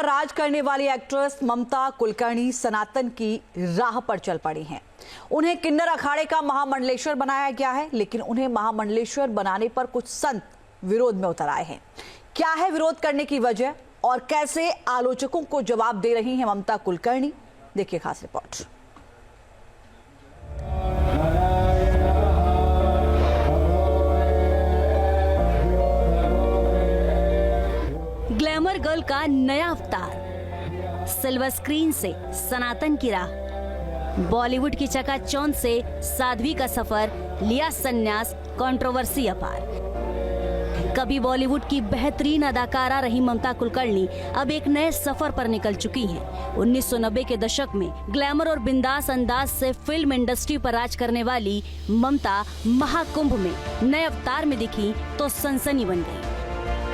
पर राज करने वाली एक्ट्रेस ममता कुलकर्णी सनातन की राह पर चल पड़ी हैं। उन्हें किन्नर अखाड़े का महामंडलेश्वर बनाया गया है, लेकिन उन्हें महामंडलेश्वर बनाने पर कुछ संत विरोध में उतर आए हैं। क्या है विरोध करने की वजह और कैसे आलोचकों को जवाब दे रही हैं ममता कुलकर्णी, देखिए खास रिपोर्ट। ग्लैमर गर्ल का नया अवतार, सिल्वर स्क्रीन से सनातन की राह, बॉलीवुड की चकाचौंध से साध्वी का सफर, लिया संन्यास, कंट्रोवर्सी अपार। कभी बॉलीवुड की बेहतरीन अदाकारा रही ममता कुलकर्णी अब एक नए सफर पर निकल चुकी हैं। 1990 के दशक में ग्लैमर और बिंदास अंदाज से फिल्म इंडस्ट्री पर राज करने वाली ममता महाकुंभ में नए अवतार में दिखी तो सनसनी बन गई।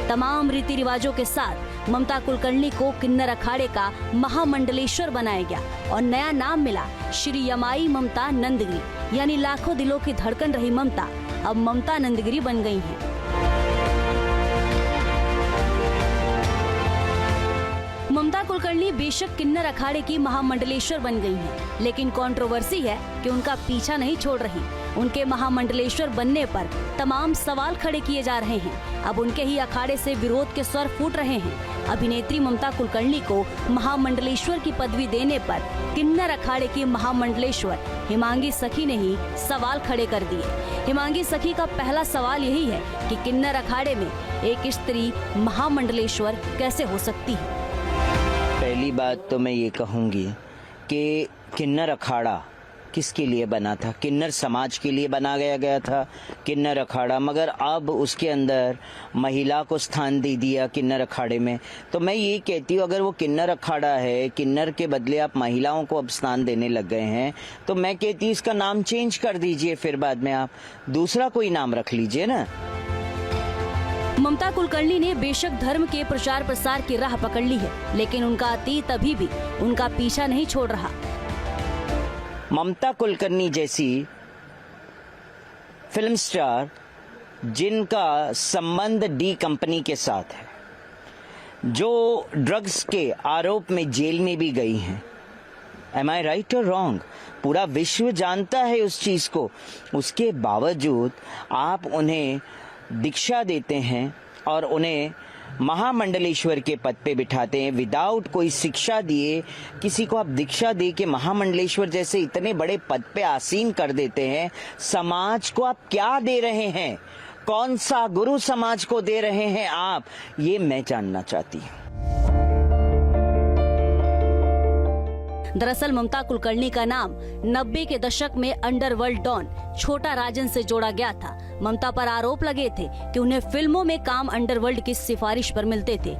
तमाम रीति रिवाजों के साथ ममता कुलकर्णी को किन्नर अखाड़े का महामंडलेश्वर बनाया गया और नया नाम मिला श्री यमाई ममता नंदगिरी, यानी लाखों दिलों की धड़कन रही ममता अब ममता नंदगिरी बन गई हैं। ममता कुलकर्णी बेशक किन्नर अखाड़े की महामंडलेश्वर बन गई हैं, लेकिन कंट्रोवर्सी है कि उनका पीछा नहीं छोड़ रही। उनके महामंडलेश्वर बनने पर तमाम सवाल खड़े किए जा रहे हैं। अब उनके ही अखाड़े से विरोध के स्वर फूट रहे हैं। अभिनेत्री ममता कुलकर्णी को महामंडलेश्वर की पदवी देने पर किन्नर अखाड़े की महामंडलेश्वर हिमांगी सखी ने ही सवाल खड़े कर दिए। हिमांगी सखी का पहला सवाल यही है कि किन्नर अखाड़े में एक स्त्री महामंडलेश्वर कैसे हो सकती है। पहली बात तो मैं ये कहूँगी कि किन्नर अखाड़ा किसके लिए बना था? किन्नर समाज के लिए बनाया गया था किन्नर अखाड़ा, मगर अब उसके अंदर महिला को स्थान दे दिया किन्नर अखाड़े में। तो मैं ये कहती हूँ, अगर वो किन्नर अखाड़ा है, किन्नर के बदले आप महिलाओं को अब स्थान देने लग गए हैं, तो मैं कहती हूँ इसका नाम चेंज कर दीजिए, फिर बाद में आप दूसरा कोई नाम रख लीजिए ना। ममता कुलकर्णी ने बेशक धर्म के प्रचार प्रसार की राह पकड़ ली है, लेकिन उनका अतीत अभी भी उनका पीछा नहीं छोड़ रहा। ममता कुलकर्णी जैसी फिल्म स्टार जिनका संबंध डी कंपनी के साथ है, जो ड्रग्स के आरोप में जेल में भी गई हैं, एम आई राइट और रॉन्ग? पूरा विश्व जानता है उस चीज को। उसके बावजूद आप उन्हें दीक्षा देते हैं और उन्हें महामंडलेश्वर के पद पे बिठाते हैं विदाउट कोई शिक्षा दिए। किसी को आप दीक्षा दे के महामंडलेश्वर जैसे इतने बड़े पद पे आसीन कर देते हैं। समाज को आप क्या दे रहे हैं? कौन सा गुरु समाज को दे रहे हैं आप? ये मैं जानना चाहती हूँ। दरअसल ममता कुलकर्णी का नाम 90 के दशक में अंडरवर्ल्ड डॉन छोटा राजन से जोड़ा गया था। ममता पर आरोप लगे थे कि उन्हें फिल्मों में काम अंडरवर्ल्ड की सिफारिश पर मिलते थे।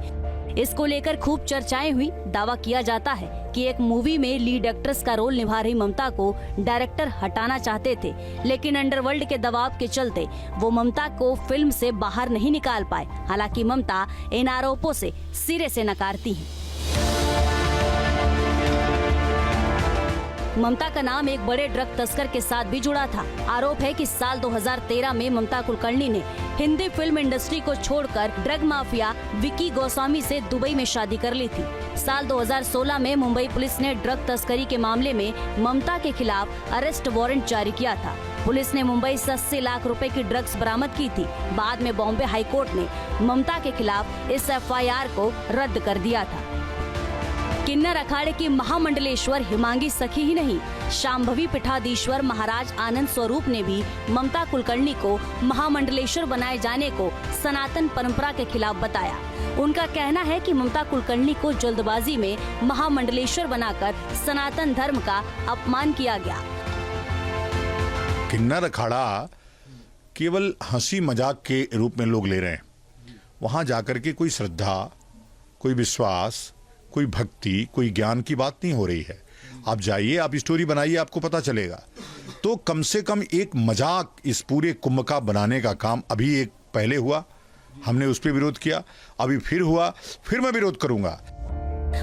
इसको लेकर खूब चर्चाएं हुई। दावा किया जाता है कि एक मूवी में लीड एक्ट्रेस का रोल निभा रही ममता को डायरेक्टर हटाना चाहते थे, लेकिन अंडरवर्ल्ड के दबाव के चलते वो ममता को फिल्म से बाहर नहीं निकाल पाए। हालांकि ममता इन आरोपों से सिरे से नकारती हैं। ममता का नाम एक बड़े ड्रग तस्कर के साथ भी जुड़ा था। आरोप है कि साल 2013 में ममता कुलकर्णी ने हिंदी फिल्म इंडस्ट्री को छोड़कर ड्रग माफिया विकी गोस्वामी से दुबई में शादी कर ली थी। साल 2016 में मुंबई पुलिस ने ड्रग तस्करी के मामले में ममता के खिलाफ अरेस्ट वारंट जारी किया था। पुलिस ने मुंबई से 80 लाख रुपए की ड्रग्स बरामद की थी। बाद में बॉम्बे हाईकोर्ट ने ममता के खिलाफ इस FIR को रद्द कर दिया था। किन्नर अखाड़े की महामंडलेश्वर हिमांगी सखी ही नहीं, शांभवी पीठाधीश्वर महाराज आनंद स्वरूप ने भी ममता कुलकर्णी को महामंडलेश्वर बनाए जाने को सनातन परंपरा के खिलाफ बताया। उनका कहना है कि ममता कुलकर्णी को जल्दबाजी में महामंडलेश्वर बनाकर सनातन धर्म का अपमान किया गया। किन्नर अखाड़ा केवल हंसी मजाक के रूप में लोग ले रहे हैं। वहां जाकर के कोई श्रद्धा, कोई विश्वास, कोई भक्ति, कोई ज्ञान की बात नहीं हो रही है। आप जाइए, आप स्टोरी बनाइए, आपको पता चलेगा। तो कम से कम एक मजाक इस पूरे कुंभ का बनाने का काम अभी एक पहले हुआ, हमने उस पर विरोध किया, अभी फिर हुआ, फिर मैं विरोध करूंगा।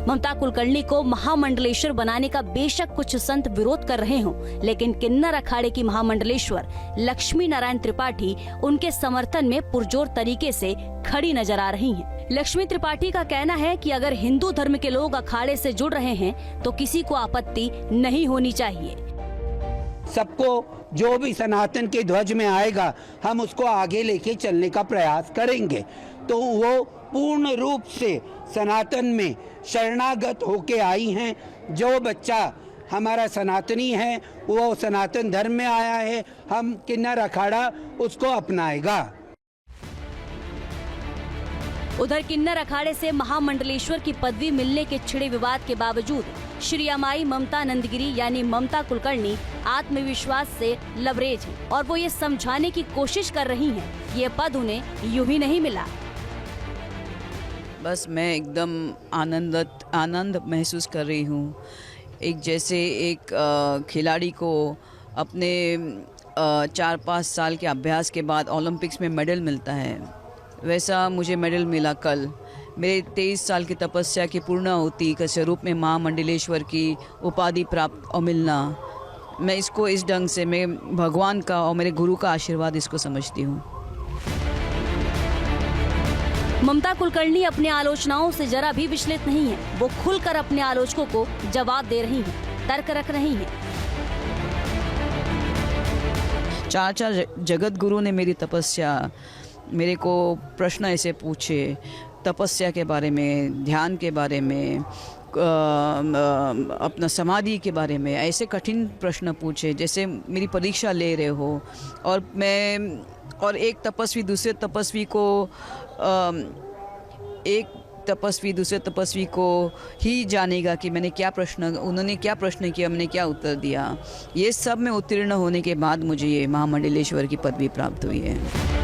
ममता कुलकर्णी को महामंडलेश्वर बनाने का बेशक कुछ संत विरोध कर रहे हों, लेकिन किन्नर अखाड़े की महामंडलेश्वर लक्ष्मी नारायण त्रिपाठी उनके समर्थन में पुरजोर तरीके से खड़ी नजर आ रही हैं। लक्ष्मी त्रिपाठी का कहना है कि अगर हिंदू धर्म के लोग अखाड़े से जुड़ रहे हैं तो किसी को आपत्ति नहीं होनी चाहिए। सबको जो भी सनातन के ध्वज में आएगा हम उसको आगे लेके चलने का प्रयास करेंगे। तो वो पूर्ण रूप से सनातन में शरणागत होके आई हैं। जो बच्चा हमारा सनातनी है वो सनातन धर्म में आया है, हम किन्नर अखाड़ा उसको अपनाएगा। उधर किन्नर अखाड़े से महामंडलेश्वर की पदवी मिलने के छिड़े विवाद के बावजूद श्री अमाई ममता नंदगिरी यानी ममता कुलकर्णी आत्मविश्वास से लबरेज हैं और वो ये समझाने की कोशिश कर रही हैं कि ये पद उन्हें यूं ही नहीं मिला। बस मैं एकदम आनंद महसूस कर रही हूँ। एक जैसे एक खिलाड़ी को अपने 4-5 साल के अभ्यास के बाद ओलंपिक्स में मेडल मिलता है, वैसा मुझे मेडल मिला कल। मेरे 23 साल की तपस्या की पूर्णाहुति के स्वरूप में महामंडलेश्वर की उपाधि प्राप्त और मिलना, मैं इसको इस ढंग से मैं भगवान का और मेरे गुरु का आशीर्वाद इसको समझती हूँ। ममता कुलकर्णी अपनी आलोचनाओं से जरा भी विचलित नहीं है। वो खुलकर अपने आलोचकों को जवाब दे रही हैं, तर्क रख रही हैं। चाचा जगत गुरु ने मेरी तपस्या, मेरे को प्रश्न ऐसे पूछे तपस्या के बारे में, ध्यान के बारे में, अपना समाधि के बारे में, ऐसे कठिन प्रश्न पूछे जैसे मेरी परीक्षा ले रहे हो। और एक तपस्वी दूसरे तपस्वी को ही जानेगा कि उन्होंने क्या प्रश्न किया, मैंने क्या उत्तर दिया। ये सब में उत्तीर्ण होने के बाद मुझे ये महामंडलेश्वर की पदवी प्राप्त हुई है।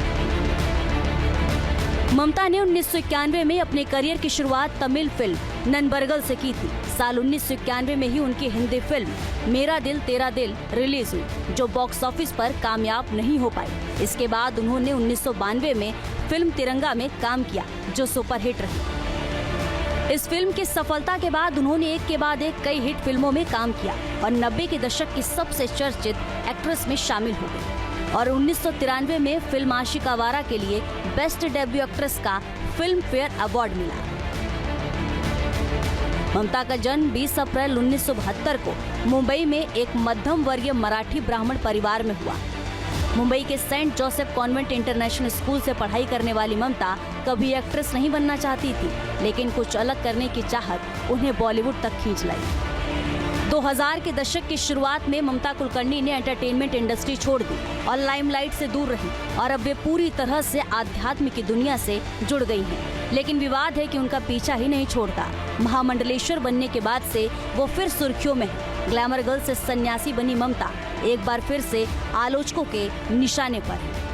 ममता ने 1991 में अपने करियर की शुरुआत तमिल फिल्म ननबरगल से की थी। साल 1991 में ही उनकी हिंदी फिल्म मेरा दिल तेरा दिल रिलीज हुई, जो बॉक्स ऑफिस पर कामयाब नहीं हो पाई। इसके बाद उन्होंने 1992 में फिल्म तिरंगा में काम किया, जो सुपरहिट रही। इस फिल्म की सफलता के बाद उन्होंने एक के बाद एक कई हिट फिल्मों में काम किया और 90 के दशक की सबसे चर्चित एक्ट्रेस में शामिल हो गई। और 1993 में फिल्म आशिक आवारा के लिए बेस्ट डेब्यू एक्ट्रेस का फिल्म फेयर अवार्ड मिला। ममता का जन्म 20 अप्रैल 1972 को मुंबई में एक मध्यम वर्गीय मराठी ब्राह्मण परिवार में हुआ। मुंबई के saint Joseph convent international school से पढ़ाई करने वाली ममता कभी एक्ट्रेस नहीं बनना चाहती थी, लेकिन कुछ अलग करने की चाहत उन्हें बॉलीवुड तक खींच लाई। 2000 के दशक की शुरुआत में ममता कुलकर्णी ने एंटरटेनमेंट इंडस्ट्री छोड़ दी और लाइमलाइट से दूर रही और अब वे पूरी तरह से आध्यात्म की दुनिया से जुड़ गई हैं। लेकिन विवाद है कि उनका पीछा ही नहीं छोड़ता। महामंडलेश्वर बनने के बाद से वो फिर सुर्खियों में है। ग्लैमर गर्ल से सन्यासी बनी ममता एक बार फिर से आलोचकों के निशाने पर है।